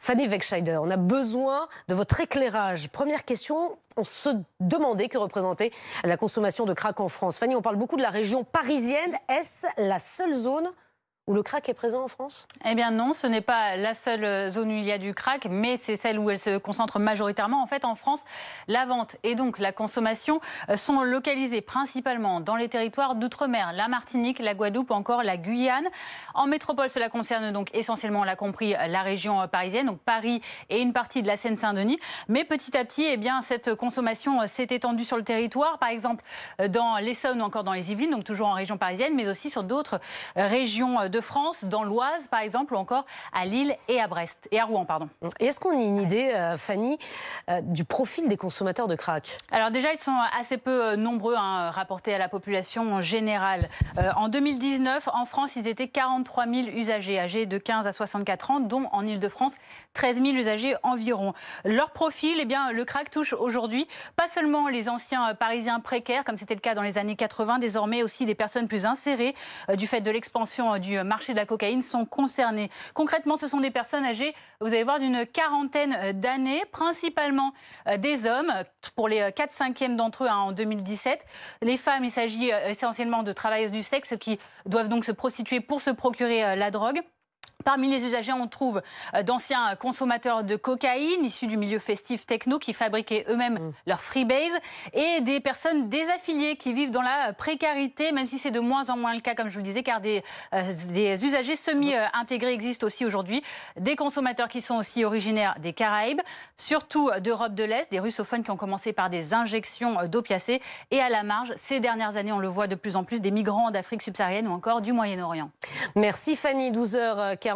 Fanny Wegscheider, on a besoin de votre éclairage. Première question, on se demandait que représentait la consommation de crack en France. Fanny, on parle beaucoup de la région parisienne. Est-ce la seule zone où le crack est présent en France? Eh bien non, ce n'est pas la seule zone où il y a du crack, mais c'est celle où elle se concentre majoritairement. En fait, en France, la vente et donc la consommation sont localisées principalement dans les territoires d'outre-mer, la Martinique, la Guadeloupe, encore la Guyane. En métropole, cela concerne donc essentiellement, on l'a compris, la région parisienne, donc Paris et une partie de la Seine-Saint-Denis. Mais petit à petit, eh bien, cette consommation s'est étendue sur le territoire, par exemple dans l'Essonne ou encore dans les Yvelines, donc toujours en région parisienne, mais aussi sur d'autres régions de France, dans l'Oise par exemple, ou encore à Lille et à Brest, et à Rouen, pardon. Et est-ce qu'on a une idée, Fanny, du profil des consommateurs de crack? Alors déjà, ils sont assez peu nombreux, rapportés à la population générale. En 2019, en France, ils étaient 43 000 usagers âgés de 15 à 64 ans, dont en Ile-de-France, 13 000 usagers environ. Leur profil, eh bien, le crack touche aujourd'hui pas seulement les anciens parisiens précaires, comme c'était le cas dans les années 80, désormais aussi des personnes plus insérées du fait de l'expansion du marché de la cocaïne sont concernées. Concrètement, ce sont des personnes âgées, vous allez voir, d'une quarantaine d'années, principalement des hommes, pour les 4/5e d'entre eux en 2017. Les femmes, il s'agit essentiellement de travailleuses du sexe qui doivent donc se prostituer pour se procurer la drogue. Parmi les usagers, on trouve d'anciens consommateurs de cocaïne issus du milieu festif techno qui fabriquaient eux-mêmes leur freebase et des personnes désaffiliées qui vivent dans la précarité, même si c'est de moins en moins le cas, comme je vous le disais, car des usagers semi-intégrés existent aussi aujourd'hui. Des consommateurs qui sont aussi originaires des Caraïbes, surtout d'Europe de l'Est, des russophones qui ont commencé par des injections d'opiacés et à la marge, ces dernières années, on le voit de plus en plus, des migrants d'Afrique subsaharienne ou encore du Moyen-Orient. Merci Fanny, 12h44.